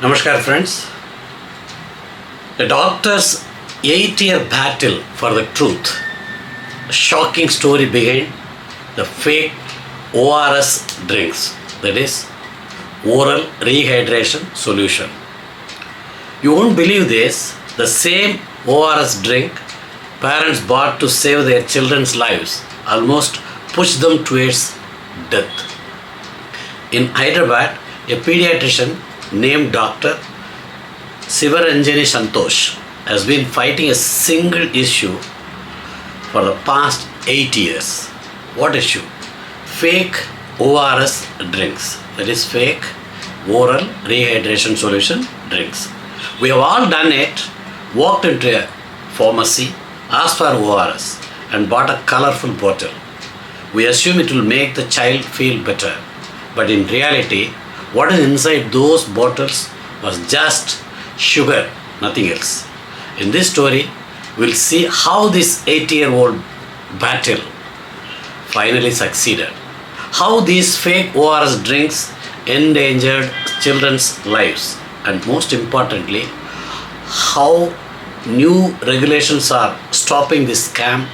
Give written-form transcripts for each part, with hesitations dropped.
Namaskar friends. A doctor's 8-year battle for the truth. A shocking story behind the fake ORS drinks, that is oral rehydration solution. You won't believe this, the same ORS drink parents bought to save their children's lives almost pushed them towards death. In Hyderabad, a pediatrician named Dr. Sivaranjani Santhosh has been fighting a single issue for the past 8 years. What issue? Fake ORS drinks, that is fake oral rehydration solution drinks. We have all done it, walked into a pharmacy, asked for ORS and bought a colorful bottle. We assume it will make the child feel better, but in reality, what is inside those bottles was just sugar, nothing else. In this story, we'll see how this 8-year-old battle finally succeeded. How these fake ORS drinks endangered children's lives. And most importantly, how new regulations are stopping this scam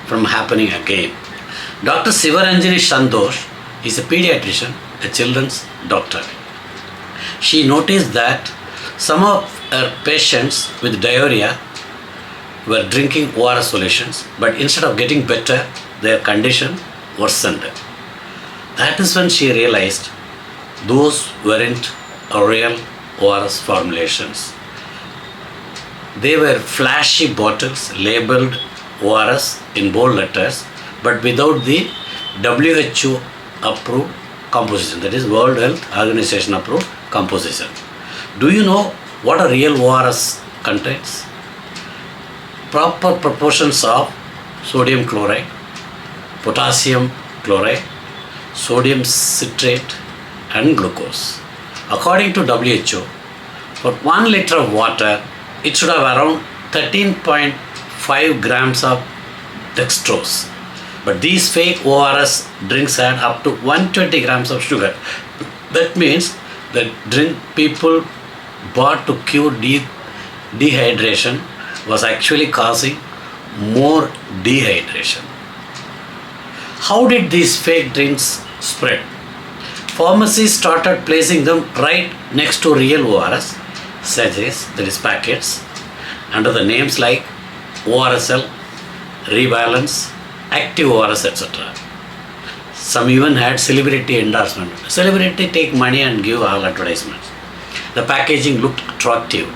from happening again. Dr. Sivaranjani Santhosh is a pediatrician, a children's doctor. She noticed that some of her patients with diarrhea were drinking ORS solutions, but instead of getting better, their condition worsened. That is when she realized those weren't real ORS formulations. They were flashy bottles labeled ORS in bold letters, but without the WHO approved composition, that is World Health Organization approved composition. Do you know what a real ORS contains? Proper proportions of sodium chloride, potassium chloride, sodium citrate and glucose. According to WHO, for 1 liter of water, it should have around 13.5 grams of dextrose. But these fake ORS drinks had up to 120 grams of sugar. That means the drink people bought to cure dehydration was actually causing more dehydration. How did these fake drinks spread? Pharmacies started placing them right next to real ORS, sachets, that is packets, under the names like ORSL, Rebalance, Active ORS, etc. Some even had celebrity endorsement. Celebrity take money and give all advertisements. The packaging looked attractive.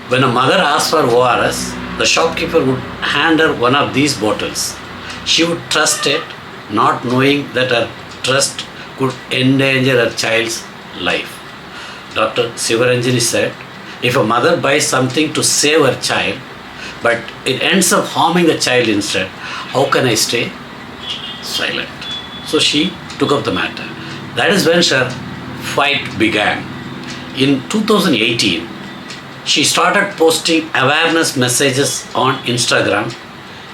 When a mother asked for ORS, the shopkeeper would hand her one of these bottles. She would trust it, not knowing that her trust could endanger her child's life. Dr. Sivaranjani said, if a mother buys something to save her child, but it ends up harming the child instead, how can I stay silent? So she took up the matter. That is when her fight began. In 2018, she started posting awareness messages on Instagram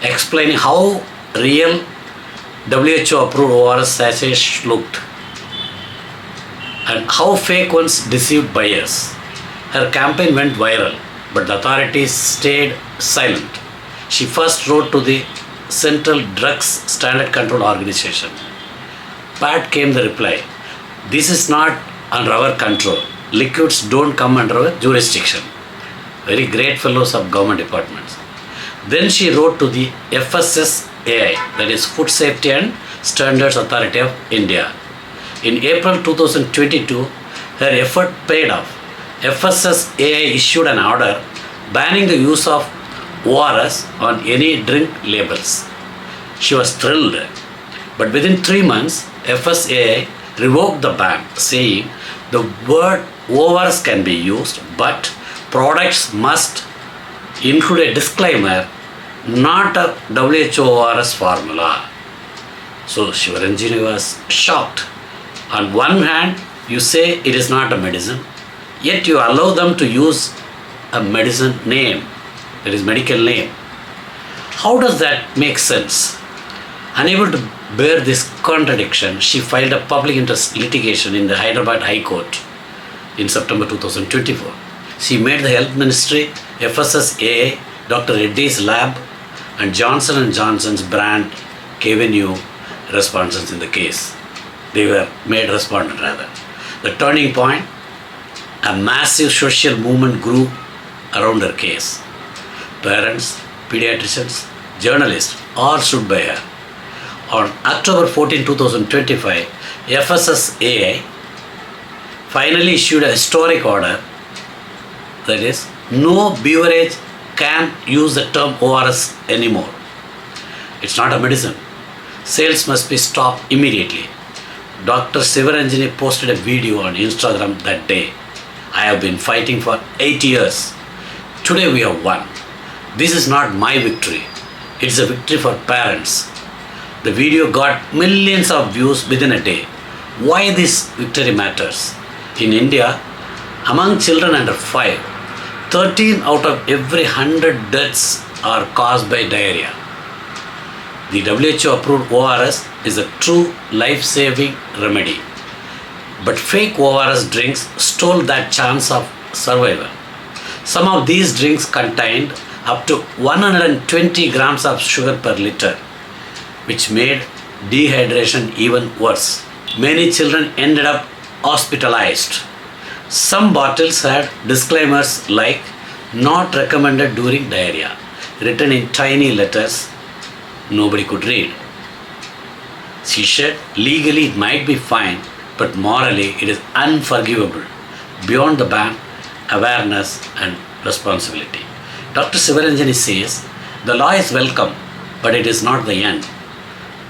explaining how real WHO approved ORS sachets looked and how fake ones deceived buyers. Her campaign went viral, but the authorities stayed silent. She first wrote to the Central Drugs Standard Control Organization. Back came the reply, this is not under our control. Liquids don't come under our jurisdiction. Very great fellows of government departments. Then she wrote to the FSSAI, that is Food Safety and Standards Authority of India. In April 2022, her effort paid off. FSSAI issued an order banning the use of ORS on any drink labels. She was thrilled. But within 3 months, FSSAI revoked the ban, saying the word ORS can be used, but products must include a disclaimer, not a WHO ORS formula. So Sivaranjani was shocked. On one hand, you say it is not a medicine, yet you allow them to use a medicine name, that is medical name. How does that make sense? Unable to bear this contradiction, she filed a public interest litigation in the Hyderabad High Court. in September 2024. She made the Health Ministry, FSSAI, Dr. Reddy's lab, and Johnson & Johnson's brand New responses in the case. They were made respondent rather. The turning point, a massive social movement grew around her case. Parents, pediatricians, journalists all stood by her. On October 14, 2025, FSSAI finally issued a historic order, that is, no beverage can use the term ORS anymore. It's not a medicine. Sales must be stopped immediately. Dr. Sivaranjani posted a video on Instagram that day. I have been fighting for 8 years. Today we have won. This is not my victory. It's a victory for parents. The video got millions of views within a day. Why this victory matters? In India, among children under 5, 13 out of every 100 deaths are caused by diarrhea. The WHO approved ORS is a true life-saving remedy. But fake ORS drinks stole that chance of survival. Some of these drinks contained up to 120 grams of sugar per liter, which made dehydration even worse. Many children ended up hospitalized. Some bottles had disclaimers like "not recommended during diarrhea" written in tiny letters nobody could read. She said legally it might be fine, but morally it is unforgivable. Beyond the ban, awareness and responsibility. Dr. Sivaranjani says the law is welcome, but it is not the end.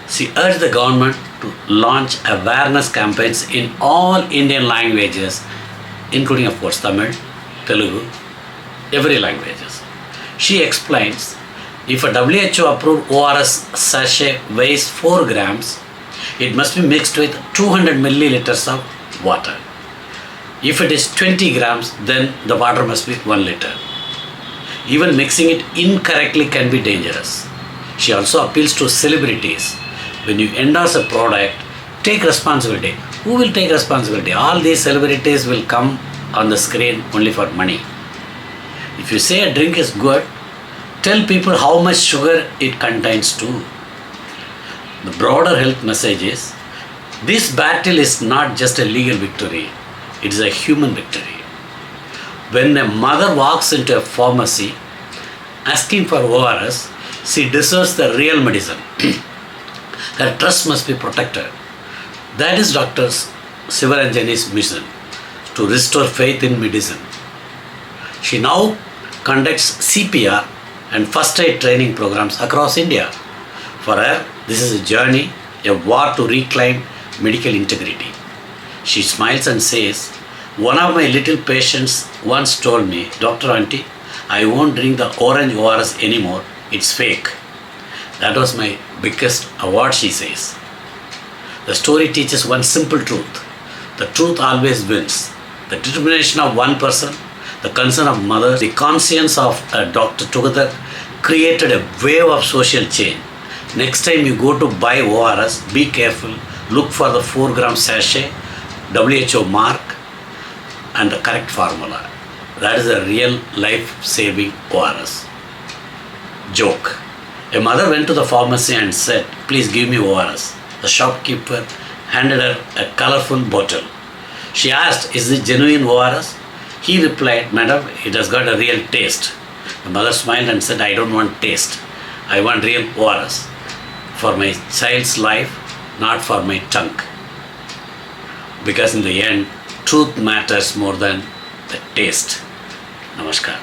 She urged the government to launch awareness campaigns in all Indian languages, including of course Tamil, Telugu, every languages. She explains, if a WHO approved ORS sachet weighs 4 grams, it must be mixed with 200 milliliters of water. If it is 20 grams, then the water must be 1 liter. Even mixing it incorrectly can be dangerous. She also appeals to celebrities. When you endorse a product, take responsibility. Who will take responsibility? All these celebrities will come on the screen only for money. If you say a drink is good, tell people how much sugar it contains too. The broader health message is, this battle is not just a legal victory, it is a human victory. When a mother walks into a pharmacy asking for ORS, she deserves the real medicine. Her trust must be protected. That is Dr. Sivaranjani's mission, to restore faith in medicine. She now conducts CPR and first aid training programs across India. For her, this is a journey, a war to reclaim medical integrity. She smiles and says, one of my little patients once told me, Dr. Auntie, I won't drink the orange ORS anymore, it's fake. That was my biggest award, she says. The story teaches one simple truth. The truth always wins. The determination of one person, the concern of mothers, the conscience of a doctor together created a wave of social change. Next time you go to buy ORS, be careful. Look for the 4 gram sachet, WHO mark, and the correct formula. That is a real life-saving ORS. Joke. A mother went to the pharmacy and said, please give me ORS. The shopkeeper handed her a colorful bottle. She asked, is it genuine ORS? He replied, madam, it has got a real taste. The mother smiled and said, I don't want taste. I want real ORS. For my child's life, not for my tongue. Because in the end, truth matters more than the taste. Namaskar.